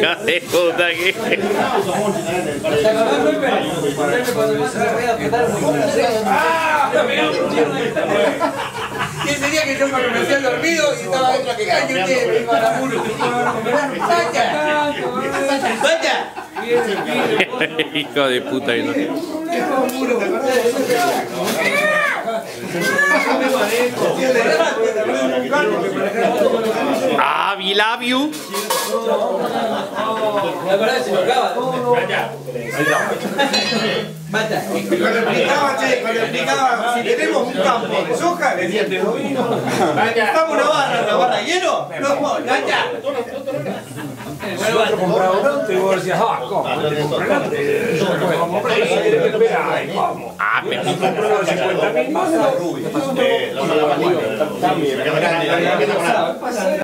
Hija de puta que. Y ese día que yo me comencé al dormido y estaba dentro que caño y usted me iba a la muro. ¡Vaya! Hijo de puta que no. Ah, we love you. La verdad se me acaba. Mata. Cuando explicaba, si tenemos un campo de soja, le decía, ¿estamos una barra lleno? No, Nacha. Nosotros comprábamos y vos decías, ah, ¿cómo? ¿Te compré antes? Yo no compré, y querés que espera, y vamos. Ah, pero. Compró los 50.000 más.